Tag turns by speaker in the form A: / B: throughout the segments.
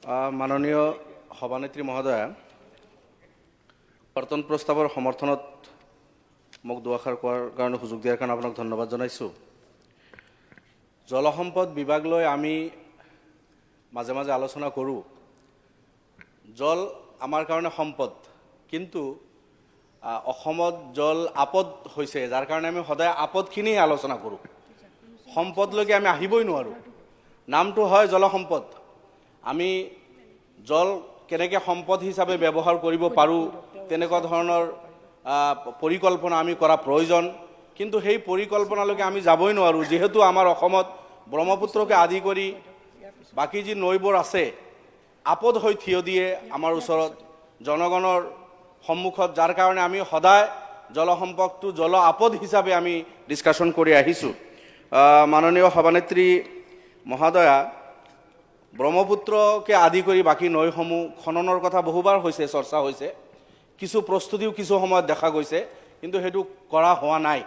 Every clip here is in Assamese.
A: মাননীয় সভানেত্ৰী মহোদয়া, কৰ্তন প্ৰস্তাৱৰ সমৰ্থনত মোক দুআষাৰ কোৱাৰ কাৰণে সুযোগ দিয়াৰ কাৰণে আপোনাক ধন্যবাদ জনাইছোঁ। জলসম্পদ বিভাগ লৈ আমি মাজে মাজে আলোচনা কৰোঁ। জল আমাৰ কাৰণে সম্পদ, কিন্তু অসমত জল আপদ হৈছে, যাৰ কাৰণে আমি সদায় আপদখিনি আলোচনা কৰোঁ। সম্পদলৈকে আমি আহিবই নোৱাৰোঁ। নামটো হয় জলসম্পদ। আমি জল কেনেকৈ সম্পদ হিচাপে ব্যৱহাৰ কৰিব পাৰোঁ তেনেকুৱা ধৰণৰ পৰিকল্পনা আমি কৰা প্ৰয়োজন, কিন্তু সেই পৰিকল্পনালৈকে আমি যাবই নোৱাৰোঁ, যিহেতু আমাৰ অসমত ব্ৰহ্মপুত্ৰকে আদি কৰি বাকী যি নৈবোৰ আছে আপদ হৈ থিয় দিয়ে আমাৰ ওচৰত জনগণৰ সন্মুখত, যাৰ কাৰণে আমি সদায় জলসম্পদটো জল আপদ হিচাপে আমি ডিছকাশ্যন কৰি আহিছোঁ। মাননীয় সভানেত্ৰী মহোদয়া, ব্ৰহ্মপুত্ৰকে আদি কৰি বাকী নৈসমূহ খননৰ কথা বহুবাৰ হৈছে, চৰ্চা হৈছে। কিছু প্ৰস্তুতিও কিছু সময়ত দেখা গৈছে, কিন্তু সেইটো কৰা হোৱা নাই।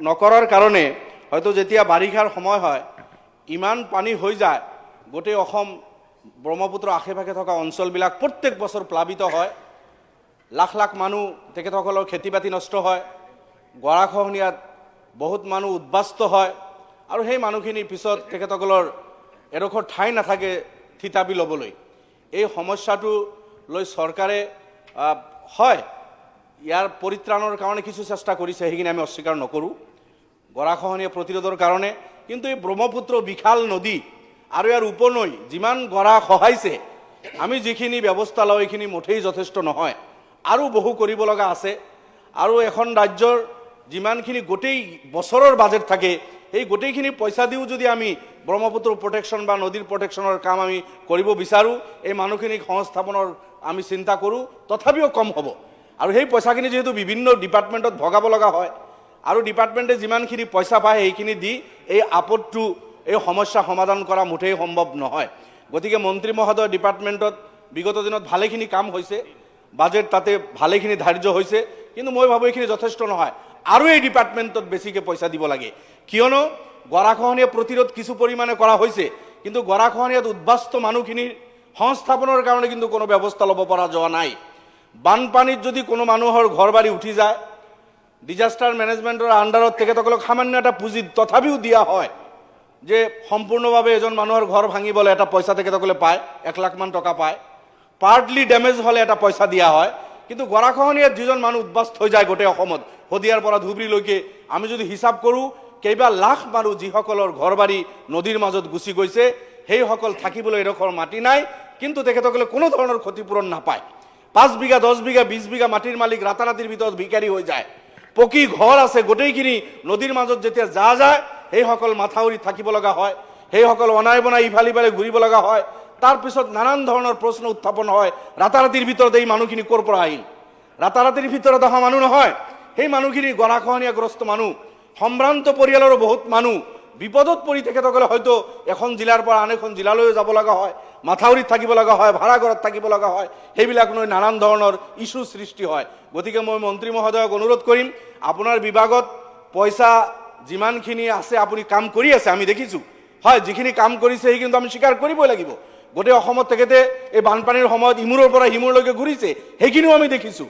A: নকৰাৰ কাৰণে হয়তো যেতিয়া বাৰিষাৰ সময় হয়, ইমান পানী হৈ যায়, গোটেই অসম ব্ৰহ্মপুত্ৰৰ আশে পাশে থকা অঞ্চলবিলাক প্ৰত্যেক বছৰ প্লাবিত হয়। লাখ লাখ মানুহ, তেখেতসকলৰ খেতি বাতি নষ্ট হয়, গৰাখহনীয়াত বহুত মানুহ উদ্বাস্ত হয়, আৰু সেই মানুহখিনি পিছত তেখেতসকলৰ এডোখৰ ঠাই নাথাকে থিতাপি ল'বলৈ। এই সমস্যাটো লৈ চৰকাৰে হয় ইয়াৰ পৰিত্ৰাণৰ কাৰণে কিছু চেষ্টা কৰিছে, সেইখিনি আমি অস্বীকাৰ নকৰোঁ, গৰাখহনীয়া প্ৰতিৰোধৰ কাৰণে। কিন্তু এই ব্ৰহ্মপুত্ৰ বিশাল নদী আৰু ইয়াৰ উপনৈ যিমান গৰা খহাইছে, আমি যিখিনি ব্যৱস্থা লওঁ এইখিনি মুঠেই যথেষ্ট নহয়, আৰু বহু কৰিব লগা আছে। আৰু এখন ৰাজ্যৰ যিমানখিনি গোটেই বছৰৰ বাজেট থাকে, এই গোটেইখিনি পইচা দিও যদি আমি ব্ৰহ্মপুত্ৰ প্ৰটেকশ্যন বা নদীৰ প্ৰটেকশ্যনৰ কাম আমি কৰিব বিচাৰোঁ, এই মানুহখিনিক সংস্থাপনৰ আমি চিন্তা কৰোঁ, তথাপিও কম হ'ব। আৰু সেই পইচাখিনি যিহেতু বিভিন্ন ডিপাৰ্টমেণ্টত ভগাব লগা হয়, আৰু ডিপাৰ্টমেণ্টে যিমানখিনি পইচা পায় সেইখিনি দি এই আপদটো, এই সমস্যা সমাধান কৰা মুঠেই সম্ভৱ নহয়। গতিকে মন্ত্ৰী মহোদয় ডিপাৰ্টমেণ্টত বিগত দিনত ভালেখিনি কাম হৈছে, বাজেট তাতে ভালেখিনি ধাৰ্য হৈছে, কিন্তু মই ভাবোঁ এইখিনি যথেষ্ট নহয়, আৰু এই ডিপাৰ্টমেণ্টত বেছিকৈ পইচা দিব লাগে। কিয়নো গৰাখহনীয়া প্ৰতিৰোধ কিছু পৰিমাণে কৰা হৈছে, কিন্তু গৰাখহনীয়াত উদ্বাস্ত মানুহখিনিৰ সংস্থাপনৰ কাৰণে কিন্তু কোনো ব্যৱস্থা ল'ব পৰা যোৱা নাই। বানপানীত যদি কোনো মানুহৰ ঘৰ বাৰী উঠি যায়, ডিজাষ্টাৰ মেনেজমেণ্টৰ আণ্ডাৰত তেখেতসকলক সামান্য এটা পুঁজি তথাপিও দিয়া হয়, যে সম্পূৰ্ণভাৱে এজন মানুহৰ ঘৰ ভাঙিবলৈ এটা পইচা তেখেতসকলে পায়, 1 লাখ মান টকা পায়। পাৰ্টলি ডেমেজ হ'লে এটা পইচা দিয়া হয়। কিন্তু গৰাখহনীয়াত যিজন মানুহ উদ্বাস্ত হৈ যায় গোটেই অসমত, শদিয়াৰ পৰা ধুবুৰীলৈকে আমি যদি হিচাপ কৰোঁ, কেইবা লাখ মানুহ যিসকলৰ ঘৰ বাৰী নদীৰ মাজত গুচি গৈছে, সেইসকল থাকিবলৈ এডোখৰ মাটি নাই, কিন্তু তেখেতসকলে কোনো ধৰণৰ ক্ষতিপূৰণ নাপায়। 5 বিঘা 10 বিঘা 20 বিঘা মাটিৰ মালিক ৰাতাৰাতিৰ ভিতৰত ভিকাৰী হৈ যায়। পকী ঘৰ আছে, গোটেইখিনি নদীৰ মাজত যেতিয়া যায়, সেইসকল মাথাউৰিত থাকিব লগা হয়, সেইসকল অনাই বনাই ইফালে ইফালে ঘূৰিব লগা হয়। তাৰপিছত নানান ধৰণৰ প্ৰশ্ন উত্থাপন হয়, ৰাতাৰাতিৰ ভিতৰত এই মানুহখিনি ক'ৰ পৰা আহিল? ৰাতাৰাতিৰ ভিতৰত অহা মানুহ নহয়, সেই মানুহখিনি গৰাখহনীয়াগ্ৰস্ত মানুহ, সম্ভ্ৰান্ত পৰিয়ালৰো বহুত মানুহ বিপদত পৰি তেখেতসকলে হয়তো এখন জিলাৰ পৰা আন এখন জিলালৈও যাব লগা হয়, মাথাউৰিত থাকিব লগা হয়, ভাড়াঘৰত থাকিব লগা হয়, সেইবিলাক লৈ নানান ধৰণৰ ইছ্যু সৃষ্টি হয়। গতিকে মই মন্ত্ৰী মহোদয়ক অনুৰোধ কৰিম, আপোনাৰ বিভাগত পইচা যিমানখিনি আছে আপুনি কাম কৰি আছে, আমি দেখিছোঁ। হয়, যিখিনি কাম কৰিছে সেই কিন্তু আমি স্বীকাৰ কৰিবই লাগিব। গোটেই অসমত তেখেতে এই বানপানীৰ সময়ত ইমূৰৰ পৰা সিমূৰলৈকে ঘূৰিছে, সেইখিনিও আমি দেখিছোঁ।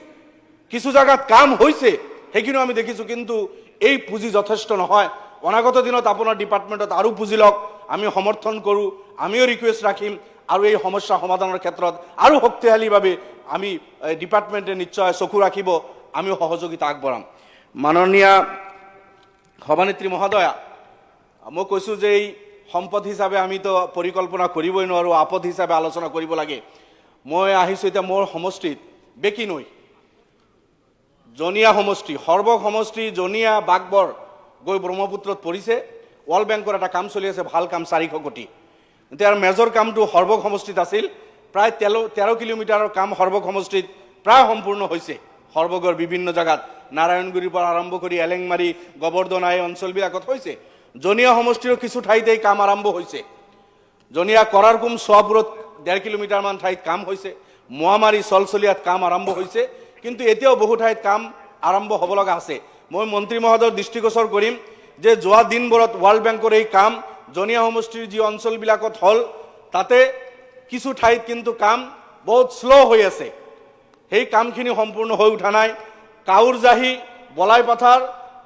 A: কিছু জায়গাত কাম হৈছে, সেইখিনিও আমি দেখিছোঁ, কিন্তু এই পুঁজি যথেষ্ট নহয়। অনাগত দিনত আপোনাৰ ডিপাৰ্টমেণ্টত আৰু পুঁজি লওক, আমি সমৰ্থন কৰোঁ, আমিও ৰিকুৱেষ্ট ৰাখিম, আৰু এই সমস্যা সমাধানৰ ক্ষেত্ৰত আৰু শক্তিশালীভাৱে আমি ডিপাৰ্টমেণ্টে নিশ্চয় চকু ৰাখিব, আমিও সহযোগিতা আগবঢ়াম। মাননীয় সভানেত্ৰী মহোদয়া, মই কৈছোঁ যে এই সম্পদ হিচাপে আমিতো পৰিকল্পনা কৰিবই নোৱাৰোঁ, আপদ হিচাপে আলোচনা কৰিব লাগে। মই আহিছোঁ এতিয়া মোৰ সমষ্টিত বেকি নৈ, জনীয়া সমষ্টি, সৰ্বক সমষ্টি, জনীয়া বাগবৰ গৈ ব্ৰহ্মপুত্ৰত পৰিছে। ৱৰ্ল্ড বেংকৰ এটা কাম চলি আছে, ভাল কাম, 400 কোটি। এতিয়া মেজৰ কামটো সৰ্বক সমষ্টিত আছিল, প্ৰায় 13 কিলোমিটাৰৰ কাম সৰ্বক সমষ্টিত প্ৰায় সম্পূৰ্ণ হৈছে। সৰ্বকৰ বিভিন্ন জেগাত নাৰায়ণগুৰিৰ পৰা আৰম্ভ কৰি এলেংমাৰী, গোবৰ্ধনা এই অঞ্চলবিলাকত হৈছে। জনীয়া সমষ্টিৰো কিছু ঠাইত এই কাম আৰম্ভ হৈছে। জনীয়া কৰাৰকুম চোৱাপুৰত 1.5 কিলোমিটাৰমান ঠাইত কাম হৈছে। মোৱামাৰী চলচলীয়াত কাম আৰম্ভ হৈছে, কিন্তু এতিয়াও বহু ঠাইত কাম আৰম্ভ হ'ব লগা আছে। মই মন্ত্ৰী মহোদয়ৰ দৃষ্টিগোচৰ কৰিম যে যোৱা দিনবোৰত ৱৰ্ল্ড বেংকৰ এই কাম জনীয়া সমষ্টিৰ যি অঞ্চলবিলাকত হ'ল, তাতে কিছু ঠাইত কিন্তু কাম বহুত শ্ল' হৈ আছে, সেই কামখিনি সম্পূৰ্ণ হৈ উঠা নাই। কাউৰজাহি, বলাইপাথাৰ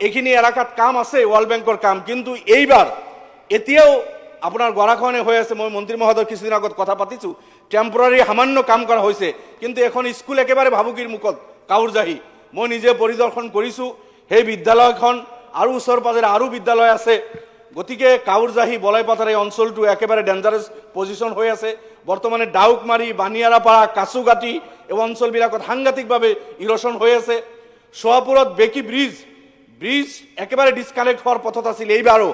A: এইখিনি এলেকাত কাম আছে ৱৰ্ল্ড বেংকৰ কাম, কিন্তু এইবাৰ এতিয়াও আপোনাৰ গৰাখহনীয়া হৈ আছে। মই মন্ত্ৰী মহোদয় কিছুদিন আগত কথা পাতিছোঁ, টেম্পৰাৰী সামান্য কাম কৰা হৈছে, কিন্তু এখন স্কুল একেবাৰে ভাবুকিৰ মুখত কাউৰজাহি। মই নিজে পৰিদৰ্শন কৰিছোঁ সেই বিদ্যালয়খন, আৰু ওচৰ পাজৰে আৰু বিদ্যালয় আছে। গতিকে কাউৰজাহি, বলাইপাথাৰ এই অঞ্চলটো একেবাৰে ডেঞ্জাৰাছ পজিশ্যন হৈ আছে। বৰ্তমানে ডাউকমাৰী, বানিয়াৰাপাৰা, কাছুগাটি এই অঞ্চলবিলাকত সাংঘাতিকভাৱে ইৰ'শ্যন হৈ আছে। সোৱাপুৰত বেকি ব্ৰিজ একেবাৰে ডিছকানেক্ট হোৱাৰ পথত আছিল। এইবাৰো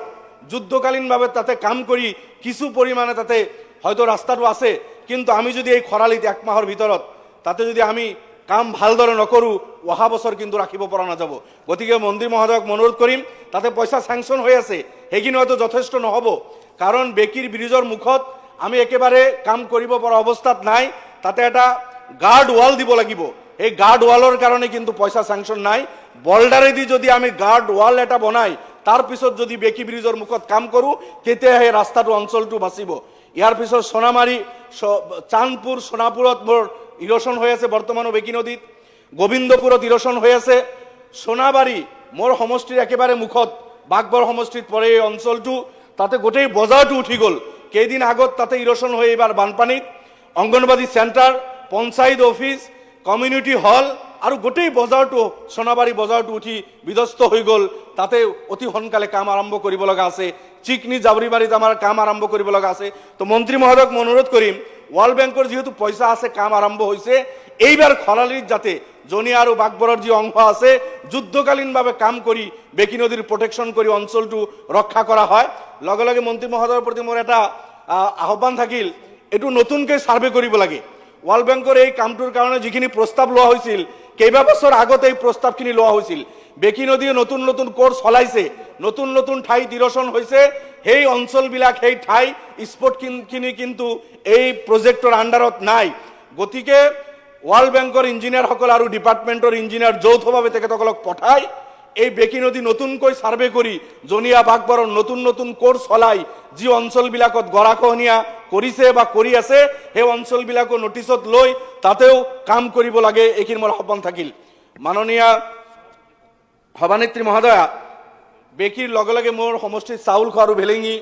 A: যুদ্ধকালীনভাৱে তাতে কাম কৰি কিছু পৰিমাণে তাতে হয়তো ৰাস্তাটো আছে, কিন্তু আমি যদি এই খৰালিত 1 মাহৰ ভিতৰত তাতে যদি আমি কাম ভালদৰে নকৰোঁ, অহা বছৰ কিন্তু ৰাখিব পৰা নাযাব। গতিকে মন্ত্ৰী মহোদয়ক অনুৰোধ কৰিম, তাতে পইচা চেংচন হৈ আছে, সেইখিনি হয়তো যথেষ্ট নহ'ব, কাৰণ বেকিৰ ব্ৰিজৰ মুখত আমি একেবাৰে কাম কৰিব পৰা অৱস্থাত নাই। তাতে এটা গাৰ্ড ৱাল দিব লাগিব, এই গাৰ্ড ৱালৰ কাৰণে কিন্তু পইচা চেংচন নাই। বল্ডাৰেদি যদি আমি গাৰ্ড ৱাল এটা বনাই তাৰপিছত যদি বেকি ব্ৰিজৰ মুখত কাম কৰোঁ, তেতিয়া সেই ৰাস্তাটো অঞ্চলটো বাচিব। ইয়াৰ পিছত সোণামাৰী, চান্দপুৰ, সোণাপুৰত মোৰ ইৰ'শ্যন হৈ আছে বৰ্তমানো বেকি নদীত, গোবিন্দপুৰত ইৰ'শ্যন হৈ আছে। সোণাবাৰী মোৰ সমষ্টিৰ একেবাৰে মুখত, বাঘবৰ সমষ্টিত পৰে এই অঞ্চলটো, তাতে গোটেই বজাৰটো উঠি গ'ল। কেইদিন আগত তাতে ইৰ'শ্যন হৈ এইবাৰ বানপানীত anganwadi centre, panchayat office, community hall আৰু গোটেই বজাৰটো, সোণাবাৰী বজাৰটো উঠি বিধ্বস্ত হৈ গ'ল। তাতে অতি সোনকালে কাম আৰম্ভ কৰিব লগা আছে। চিকনি, জাবৰিবাৰীত আমাৰ কাম আৰম্ভ কৰিব লগা আছে। তো মন্ত্ৰী মহোদয়ক মই অনুৰোধ কৰিম, ৱৰ্ল্ড বেংকৰ যিহেতু পইচা আছে, কাম আৰম্ভ হৈছে, এইবাৰ খৰালিত যাতে জনিয়া আৰু বাঘবৰৰ যি অংশ আছে যুদ্ধকালীনভাৱে কাম কৰি বেকি নদীৰ প্ৰটেকশ্যন কৰি অঞ্চলটো ৰক্ষা কৰা হয়। লগে লগে মন্ত্ৰী মহোদয়ৰ প্ৰতি মোৰ এটা আহ্বান থাকিল, এইটো নতুনকৈ ছাৰ্ভে কৰিব লাগে। ৱৰ্ল্ড বেংকৰ এই কামটোৰ কাৰণে যিখিনি প্ৰস্তাৱ লোৱা হৈছিল, কেইবাবছৰ আগতে এই প্ৰস্তাৱখিনি লোৱা হৈছিল। বেকি নদীয়ে নতুন নতুন কোৰ্চ চলাইছে, নতুন নতুন ঠাইত ইৰ'শ্যন হৈছে। সেই অঞ্চলবিলাক, সেই ঠাই স্পটখিনি কিন্তু এই প্ৰজেক্টৰ আণ্ডাৰত নাই। গতিকে ৱৰ্ল্ড বেংকৰ ইঞ্জিনিয়াৰসকল আৰু ডিপাৰ্টমেণ্টৰ ইঞ্জিনিয়াৰ যৌথভাৱে তেখেতসকলক পঠাই এই বেকি নদী নতুনকৈ ছাৰ্ভে কৰি জনিয়া, বাঘবৰৰ নতুন নতুন কোৰ্চ চলাই যি অঞ্চলবিলাকত গৰাখহনীয়া কৰিছে বা কৰি আছে, সেই অঞ্চলবিলাকো নটিচত লৈ তাতেও কাম কৰিব লাগে। এইখিনি মোৰ আহ্বান থাকিল। মাননীয় সভানেত্ৰী মহোদয়া, বেকিৰ লগে লগে মোৰ সমষ্টিত চাউলখোৱা আৰু ভেলেঙি,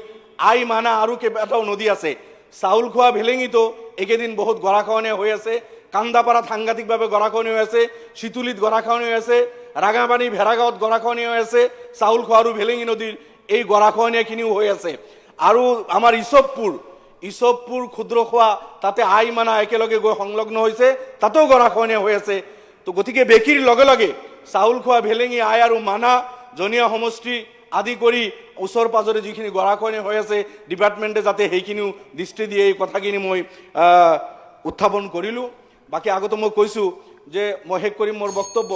A: আই মানা আৰু কেইবাটাও নদী আছে। চাউলখোৱা, ভেলেঙিতো এইকেইদিন বহুত গৰাখহনীয়া হৈ আছে। কান্দাপাৰাত সাংঘাতিকভাৱে গৰাখহনীয়া হৈ আছে, চিতুলিত গৰাখহনীয়া হৈ আছে, ৰাঙাপানী, ভেড়াগাঁৱত গৰাখহনীয়া হৈ আছে। চাউলখোৱা আৰু ভেলেঙি নদীৰ এই গৰাখহনীয়াখিনিও হৈ আছে। আৰু আমাৰ ইছবপুৰ ক্ষুদ্ৰখোৱা, তাতে আই মানা একেলগে গৈ সংলগ্ন হৈছে, তাতেও গৰাখহনীয়া হৈ আছে। তো গতিকে বেকিৰ লগে লগে চাউলখোৱা, ভেলেঙি, আই আৰু মানা, জনিয়া সমষ্টি আদি কৰি ওচৰ পাজৰে যিখিনি গৰাখহনীয়া হৈ আছে, ডিপাৰ্টমেণ্টে যাতে সেইখিনিও দৃষ্টি দিয়ে, এই কথাখিনি মই উত্থাপন কৰিলোঁ। বাকী আগতে মই কৈছোঁ যে মই শেষ কৰিম মোৰ বক্তব্য,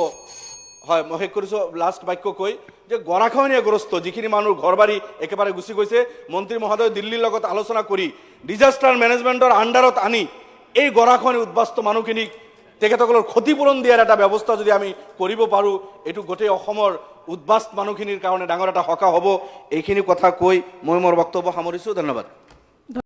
A: হয় মই শেষ কৰিছোঁ লাষ্ট বাক্য কৈ, যে গৰাখহনীয়াগ্ৰস্ত যিখিনি মানুহ ঘৰ বাৰী একেবাৰে গুচি গৈছে, মন্ত্ৰী মহোদয় দিল্লীৰ লগত আলোচনা কৰি ডিজাষ্টাৰ মেনেজমেণ্টৰ আণ্ডাৰত আনি এই গৰাখহনী উদ্বাস্ত মানুহখিনিক তেখেতসকলৰ ক্ষতিপূৰণ দিয়াৰ এটা ব্যৱস্থা যদি আমি কৰিব পাৰোঁ, এইটো গোটেই অসমৰ উদ্বাস্ত মানুহখিনিৰ কাৰণে ডাঙৰ এটা সকাহ হ'ব। এইখিনি কথা কৈ মই মোৰ বক্তব্য সামৰিছোঁ। ধন্যবাদ।